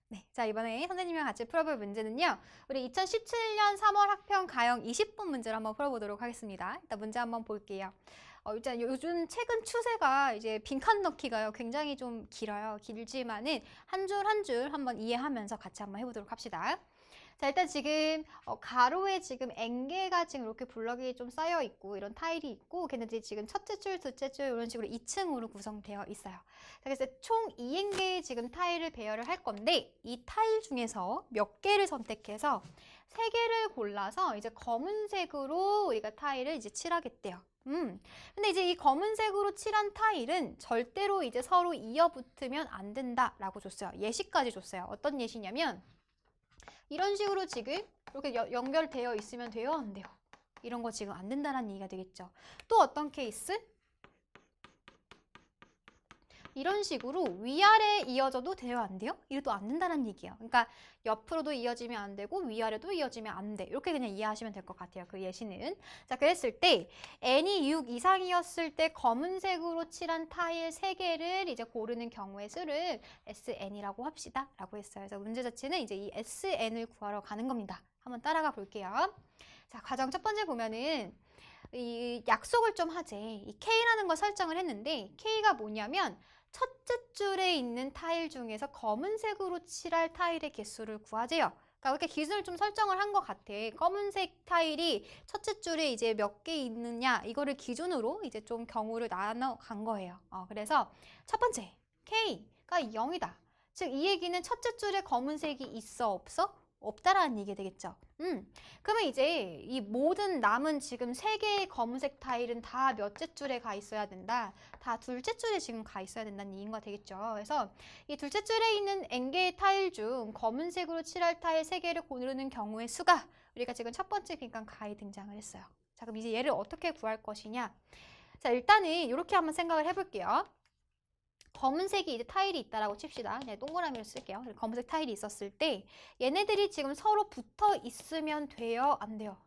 네, 자 이번에 선생님이랑 같이 풀어볼 문제는요. 우리 2017년 3월 학평 가형 20분 문제를 한번 풀어보도록 하겠습니다. 일단 문제 한번 볼게요. 일단 요즘 최근 추세가 이제 빈칸 넣기가요. 굉장히 좀 길어요. 길지만은 한 줄 한 줄 한번 이해하면서 같이 한번 해보도록 합시다. 자, 일단 지금 가로에 지금 N개가 지금 이렇게 블럭이 좀 쌓여 있고 이런 타일이 있고 걔네들이 지금 첫째 줄, 둘째 줄 이런 식으로 2층으로 구성되어 있어요. 자, 그래서 총 2N개의 지금 타일을 배열을 할 건데 이 타일 중에서 몇 개를 선택해서 3개를 골라서 이제 검은색으로 우리가 타일을 이제 칠하겠대요. 근데 이제 이 검은색으로 칠한 타일은 절대로 이제 서로 이어붙으면 안 된다라고 줬어요. 예시까지 줬어요. 어떤 예시냐면 이런 식으로 지금 이렇게 연결되어 있으면 돼요? 안 돼요? 이런 거 지금 안 된다는 얘기가 되겠죠. 또 어떤 케이스? 이런 식으로 위아래 이어져도 돼요? 안 돼요? 이래도 안 된다는 얘기예요. 그러니까 옆으로도 이어지면 안 되고 위아래도 이어지면 안 돼. 이렇게 그냥 이해하시면 될 것 같아요. 그 예시는. 자, 그랬을 때 n이 6 이상이었을 때 검은색으로 칠한 타일 3개를 이제 고르는 경우의 수를 SN이라고 합시다. 라고 했어요. 그래서 문제 자체는 이제 이 SN을 구하러 가는 겁니다. 한번 따라가 볼게요. 자, 과정 첫 번째 보면은 이 약속을 좀 하재. 이 K라는 걸 설정을 했는데 K가 뭐냐면 첫째 줄에 있는 타일 중에서 검은색으로 칠할 타일의 개수를 구하재요. 그러니까 이렇게 기준을 좀 설정을 한 것 같아. 검은색 타일이 첫째 줄에 이제 몇 개 있느냐 이거를 기준으로 이제 좀 경우를 나눠 간 거예요. 그래서 첫 번째 K가 0이다. 즉 이 얘기는 첫째 줄에 검은색이 있어 없어? 없다라는 얘기가 되겠죠. 그러면 이제 이 모든 남은 지금 3개의 검은색 타일은 다 몇째 줄에 가 있어야 된다. 다 둘째 줄에 지금 가 있어야 된다는 얘기가 되겠죠. 그래서 이 둘째 줄에 있는 N개의 타일 중 검은색으로 칠할 타일 3개를 고르는 경우의 수가 우리가 지금 첫 번째 빈칸 가에 등장을 했어요. 자, 그럼 이제 얘를 어떻게 구할 것이냐. 자, 일단은 이렇게 한번 생각을 해볼게요. 검은색이 이제 타일이 있다라고 칩시다. 그냥 동그라미를 쓸게요. 검은색 타일이 있었을 때 얘네들이 지금 서로 붙어 있으면 돼요? 안 돼요?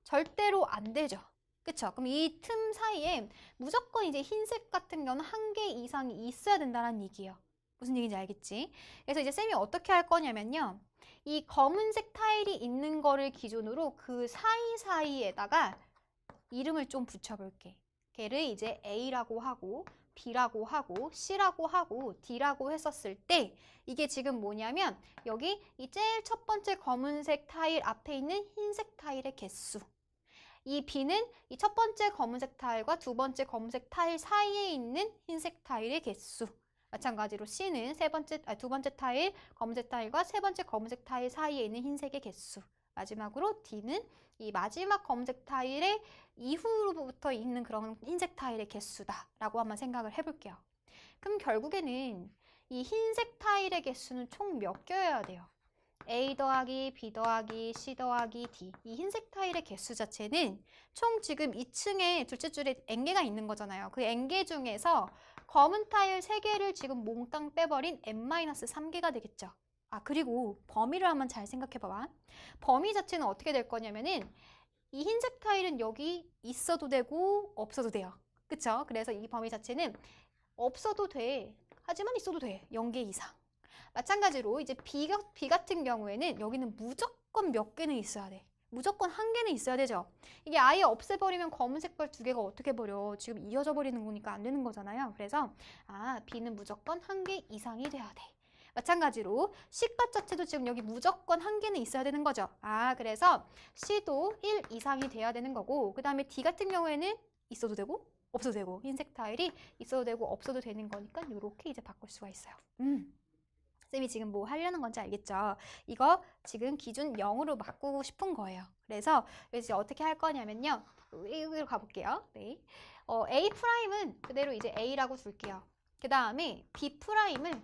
절대로 안 되죠. 그쵸? 그럼 이 틈 사이에 무조건 이제 흰색 같은 경우는 1개 이상이 있어야 된다는 얘기예요. 무슨 얘기인지 알겠지? 그래서 이제 쌤이 어떻게 할 거냐면요. 이 검은색 타일이 있는 거를 기준으로 그 사이사이에다가 이름을 좀 붙여볼게. 걔를 이제 A라고 하고 B라고 하고 C라고 하고 D라고 했었을 때 이게 지금 뭐냐면 여기 이 제일 첫 번째 검은색 타일 앞에 있는 흰색 타일의 개수. 이 B는 이 첫 번째 검은색 타일과 두 번째 검은색 타일 사이에 있는 흰색 타일의 개수. 마찬가지로 C는 두 번째 타일 검은색 타일과 세 번째 검은색 타일 사이에 있는 흰색의 개수. 마지막으로 D는 이 마지막 검은색 타일의 이후로부터 있는 그런 흰색 타일의 개수다라고 한번 생각을 해볼게요. 그럼 결국에는 이 흰색 타일의 개수는 총 몇 개여야 돼요? A 더하기 B 더하기 C 더하기 D. 이 흰색 타일의 개수 자체는 총 지금 2층에 둘째 줄에 N개가 있는 거잖아요. 그 N개 중에서 검은 타일 3개를 지금 몽땅 빼버린 N-3개가 되겠죠. 그리고 범위를 한번 잘 생각해봐봐. 범위 자체는 어떻게 될 거냐면은 이 흰색 타일은 여기 있어도 되고 없어도 돼요. 그쵸? 그래서 이 범위 자체는 없어도 돼. 하지만 있어도 돼. 0개 이상. 마찬가지로 이제 B 같은 경우에는 여기는 무조건 몇 개는 있어야 돼. 무조건 1개는 있어야 되죠. 이게 아예 없애버리면 검은색 별 2개가 어떻게 버려? 지금 이어져 버리는 거니까 안 되는 거잖아요. 그래서 B는 무조건 1개 이상이 돼야 돼. 마찬가지로 C값 자체도 지금 여기 무조건 1개는 있어야 되는 거죠. 그래서 C도 1 이상이 돼야 되는 거고 그 다음에 D 같은 경우에는 있어도 되고 없어도 되고 흰색 타일이 있어도 되고 없어도 되는 거니까 이렇게 이제 바꿀 수가 있어요. 쌤이 지금 뭐 하려는 건지 알겠죠? 이거 지금 기준 0으로 바꾸고 싶은 거예요. 그래서 이제 어떻게 할 거냐면요. 여기로 가볼게요. 네. A'은 그대로 이제 A라고 둘게요. 그 다음에 B'은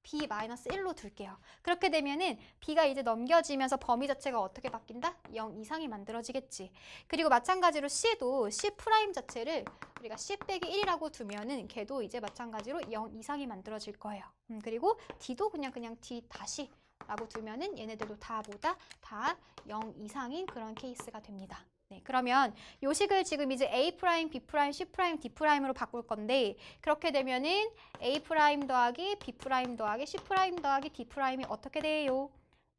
B-1로 둘게요. 그렇게 되면은 B가 이제 넘겨지면서 범위 자체가 어떻게 바뀐다? 0 이상이 만들어지겠지. 그리고 마찬가지로 C도 C' 자체를 우리가 C 빼기 1이라고 두면은 걔도 이제 마찬가지로 0 이상이 만들어질 거예요. 그리고 D도 그냥 D 다시 라고 두면은 얘네들도 다 0 이상인 그런 케이스가 됩니다. 네, 그러면 요 식을 지금 이제 A 프라임, B 프라임, C 프라임, D 프라임으로 바꿀 건데 그렇게 되면은 A 프라임 더하기 B 프라임 더하기 C 프라임 더하기 D 프라임이 어떻게 돼요?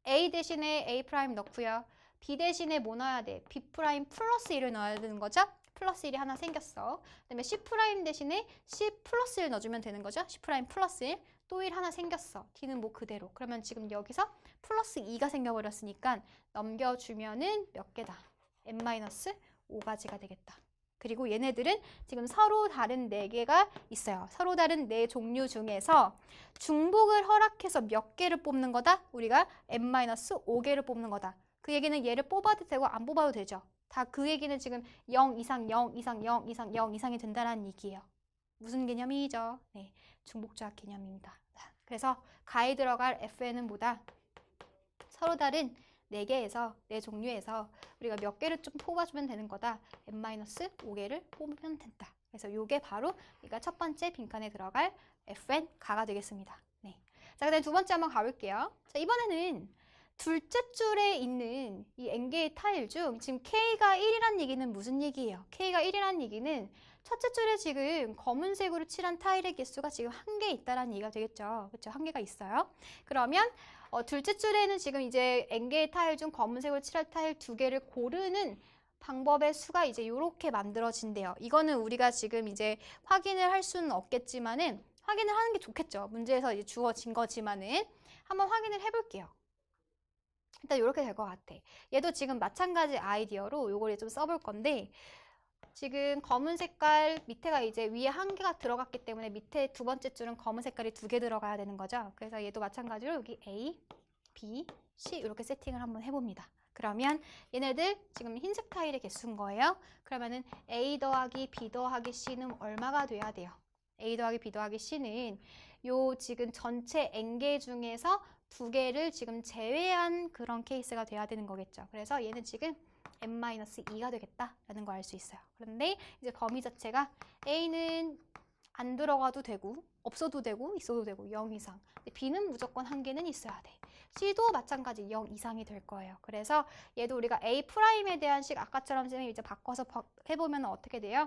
A 대신에 A 프라임 넣고요. B 대신에 뭐 넣어야 돼? B 프라임 플러스 1을 넣어야 되는 거죠? 플러스 1이 하나 생겼어. 그다음에 C 프라임 대신에 C 플러스 1 넣어주면 되는 거죠? C 프라임 플러스 1. 또 1 하나 생겼어. D는 뭐 그대로. 그러면 지금 여기서 플러스 2가 생겨버렸으니까 넘겨주면은 몇 개다? n-5가지가 되겠다. 그리고 얘네들은 지금 서로 다른 4개가 있어요. 서로 다른 4종류 중에서 중복을 허락해서 몇 개를 뽑는 거다? 우리가 n-5개를 뽑는 거다. 그 얘기는 얘를 뽑아도 되고 안 뽑아도 되죠. 다 그 얘기는 지금 0 이상, 0 이상, 0 이상, 0 이상이 된다는 얘기예요. 무슨 개념이죠? 네, 중복조합 개념입니다. 그래서 가에 들어갈 FN은 뭐다? 서로 다른 4개에서 4종류에서 우리가 몇 개를 좀 뽑아주면 되는 거다. n-5개를 뽑으면 된다. 그래서 이게 바로 우리가 첫 번째 빈칸에 들어갈 FN 가가 되겠습니다. 네. 자, 그다음 두 번째 한번 가볼게요. 자, 이번에는 둘째 줄에 있는 이 n개의 타일 중 지금 K가 1이란 얘기는 무슨 얘기예요? K가 1이란 얘기는 첫째 줄에 지금 검은색으로 칠한 타일의 개수가 지금 1개 있다라는 얘기가 되겠죠. 그렇죠? 1개가 있어요. 그러면 둘째 줄에는 지금 이제 n개의 타일 중 검은색으로 칠할 타일 2개를 고르는 방법의 수가 이제 이렇게 만들어진대요. 이거는 우리가 지금 이제 확인을 할 수는 없겠지만은 확인을 하는 게 좋겠죠. 문제에서 이제 주어진 거지만은 한번 확인을 해볼게요. 일단 이렇게 될 것 같아. 얘도 지금 마찬가지 아이디어로 요거를 좀 써볼 건데 지금 검은 색깔 밑에가 이제 위에 1개가 들어갔기 때문에 밑에 두 번째 줄은 검은 색깔이 2개 들어가야 되는 거죠. 그래서 얘도 마찬가지로 여기 A, B, C 이렇게 세팅을 한번 해봅니다. 그러면 얘네들 지금 흰색 타일의 개수인 거예요. 그러면은 A 더하기 B 더하기 C는 얼마가 돼야 돼요? A 더하기 B 더하기 C는 요 지금 전체 n개 중에서 2개를 지금 제외한 그런 케이스가 돼야 되는 거겠죠. 그래서 얘는 지금 n-2가 되겠다라는 걸 알 수 있어요. 그런데 이제 범위 자체가 A는 안 들어가도 되고 없어도 되고 있어도 되고 0 이상. B는 무조건 1개는 있어야 돼. C도 마찬가지 0 이상이 될 거예요. 그래서 얘도 우리가 A'에 대한 식 아까처럼 이제 바꿔서 해보면 어떻게 돼요?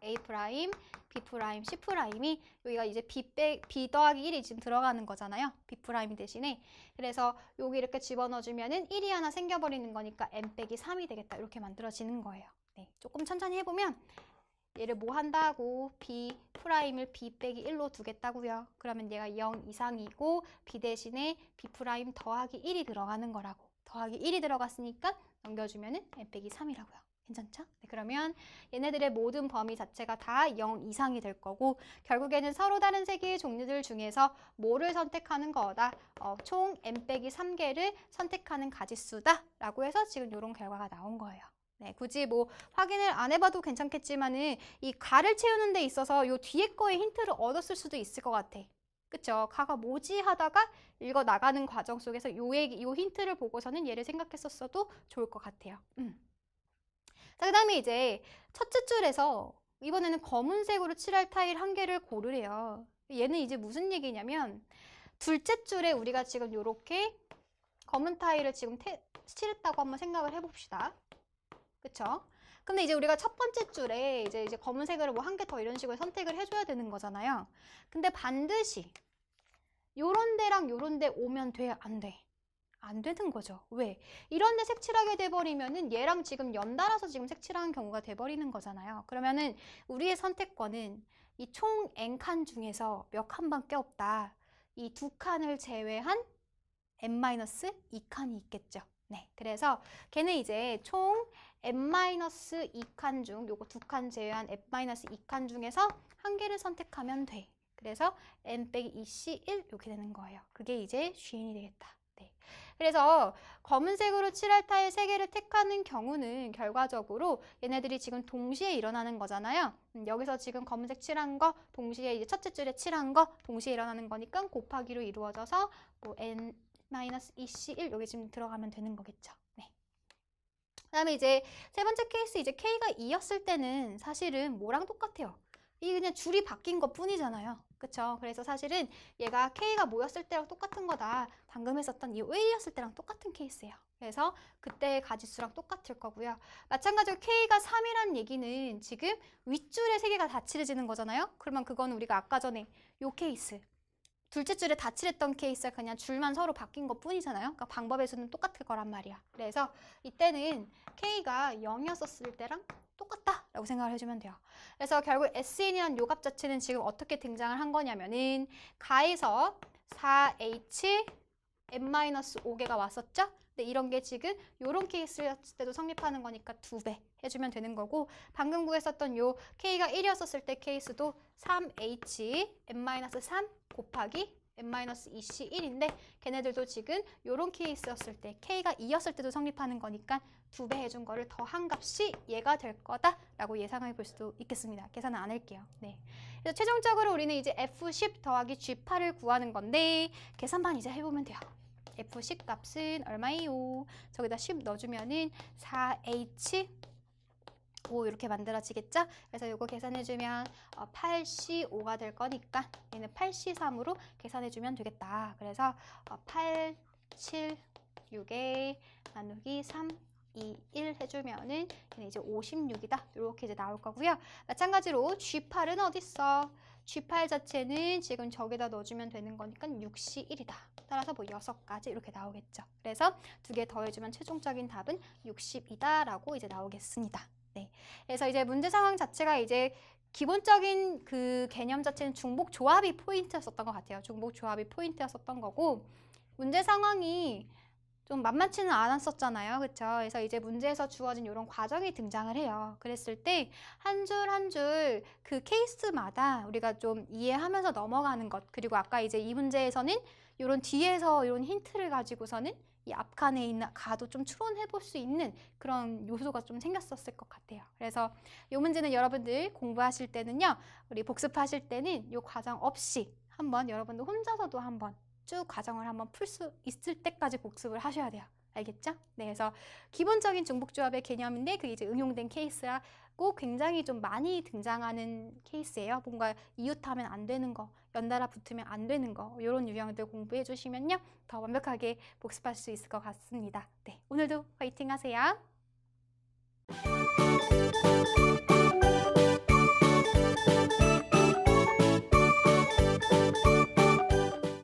A 프라임, B 프라임, C 프라임이 여기가 이제 B 더하기 1이 지금 들어가는 거잖아요. B 프라임 대신에. 그래서 여기 이렇게 집어넣어주면은 1이 하나 생겨버리는 거니까 n-3이 되겠다. 이렇게 만들어지는 거예요. 네, 조금 천천히 해보면 얘를 뭐 한다고? B 프라임을 B 빼기 1로 두겠다고요. 그러면 얘가 0 이상이고 B 대신에 B 프라임 더하기 1이 들어가는 거라고. 더하기 1이 들어갔으니까 넘겨주면은 n-3이라고요. 괜찮죠? 네, 그러면 얘네들의 모든 범위 자체가 다 0 이상이 될 거고 결국에는 서로 다른 세 개의 종류들 중에서 뭐를 선택하는 거다? 총 n-3개를 선택하는 가지수다 라고 해서 지금 이런 결과가 나온 거예요. 네, 굳이 뭐 확인을 안 해봐도 괜찮겠지만은 이 가를 채우는 데 있어서 요 뒤에 거에 힌트를 얻었을 수도 있을 것 같아. 그쵸? 가가 뭐지 하다가 읽어 나가는 과정 속에서 요 힌트를 보고서는 얘를 생각했었어도 좋을 것 같아요. 자, 그 다음에 이제 첫째 줄에서 이번에는 검은색으로 칠할 타일 1개를 고르래요. 얘는 이제 무슨 얘기냐면 둘째 줄에 우리가 지금 이렇게 검은 타일을 지금 칠했다고 한번 생각을 해봅시다. 그쵸? 근데 이제 우리가 첫 번째 줄에 이제 검은색으로 뭐 1개 더 이런 식으로 선택을 해줘야 되는 거잖아요. 근데 반드시 요런 데랑 요런 데 오면 돼? 안 돼? 안 되는 거죠. 왜? 이런 데 색칠하게 돼버리면은 얘랑 지금 연달아서 지금 색칠하는 경우가 돼버리는 거잖아요. 그러면은 우리의 선택권은 이 총 n칸 중에서 몇 칸밖에 없다. 이 2칸을 제외한 n-2칸이 있겠죠. 네, 그래서 걔는 이제 총 n-2칸 중 요거 2칸 제외한 n-2칸 중에서 1개를 선택하면 돼. 그래서 n-2c1 이렇게 되는 거예요. 그게 이제 쉰이 되겠다. 네. 그래서 검은색으로 칠할 타일 3개를 택하는 경우는 결과적으로 얘네들이 지금 동시에 일어나는 거잖아요. 여기서 지금 검은색 칠한 거 동시에 이제 첫째 줄에 칠한 거 동시에 일어나는 거니까 곱하기로 이루어져서 뭐 n-2c1 여기 지금 들어가면 되는 거겠죠. 네. 그다음에 이제 세 번째 케이스 이제 K가 2였을 때는 사실은 뭐랑 똑같아요? 이게 그냥 줄이 바뀐 것 뿐이잖아요. 그쵸? 그래서 사실은 얘가 K가 모였을 때랑 똑같은 거다. 방금 했었던 이 A였을 때랑 똑같은 케이스예요. 그래서 그때의 가지수랑 똑같을 거고요. 마찬가지로 K가 3이란 얘기는 지금 윗줄에 3개가 다 칠해지는 거잖아요. 그러면 그거는 우리가 아까 전에 요 케이스, 둘째 줄에 다 칠했던 케이스가 그냥 줄만 서로 바뀐 것 뿐이잖아요. 그러니까 방법에서는 똑같을 거란 말이야. 그래서 이때는 K가 0이었을 때랑 똑같다라고 생각을 해주면 돼요. 그래서 결국 SN이라는 요값 자체는 지금 어떻게 등장을 한 거냐면은 가에서 4H n-5개가 왔었죠? 근데 이런 게 지금 요런 케이스였을 때도 성립하는 거니까 2배 해주면 되는 거고, 방금 구했었던 요 K가 1이었을 때 케이스도 3H n-3 곱하기 n-2C 1인데 걔네들도 지금 요런 케이스였을 때 K가 2였을 때도 성립하는 거니까 2배 해준 거를 더한 값이 얘가 될 거다라고 예상해 볼 수도 있겠습니다. 계산은 안 할게요. 네. 그래서 최종적으로 우리는 이제 F10 더하기 G8을 구하는 건데 계산만 이제 해보면 돼요. F10 값은 얼마예요? 저기다 10 넣어주면은 4H 5 이렇게 만들어지겠죠? 그래서 이거 계산해주면 8C5가 될 거니까 얘는 8C3으로 계산해주면 되겠다. 그래서 8, 7, 6에 나누기 3, 2, 1 해주면은 얘는 이제 56이다. 이렇게 이제 나올 거고요. 마찬가지로 G8은 어딨어? G8 자체는 지금 저기다 넣어주면 되는 거니까 6C1이다. 따라서 뭐 6가지 이렇게 나오겠죠. 그래서 2개 더해주면 최종적인 답은 60이다 라고 이제 나오겠습니다. 네. 그래서 이제 문제 상황 자체가 이제 기본적인 그 개념 자체는 중복 조합이 포인트였었던 것 같아요. 중복 조합이 포인트였었던 거고, 문제 상황이 좀 만만치는 않았었잖아요. 그쵸? 그래서 이제 문제에서 주어진 이런 과정이 등장을 해요. 그랬을 때 한 줄 한 줄 그 케이스마다 우리가 좀 이해하면서 넘어가는 것, 그리고 아까 이제 이 문제에서는 이런 뒤에서 이런 힌트를 가지고서는 이 앞칸에 있는 가도 좀 추론해 볼 수 있는 그런 요소가 좀 생겼었을 것 같아요. 그래서 이 문제는 여러분들 공부하실 때는요, 우리 복습하실 때는 이 과정 없이 한번 여러분들 혼자서도 한번 쭉 과정을 한번 풀 수 있을 때까지 복습을 하셔야 돼요. 알겠죠? 네, 그래서 기본적인 중복조합의 개념인데 그게 이제 응용된 케이스라고 굉장히 좀 많이 등장하는 케이스예요. 뭔가 이웃하면 안 되는 거, 연달아 붙으면 안 되는 거, 이런 유형들 공부해 주시면요, 더 완벽하게 복습할 수 있을 것 같습니다. 네, 오늘도 화이팅 하세요.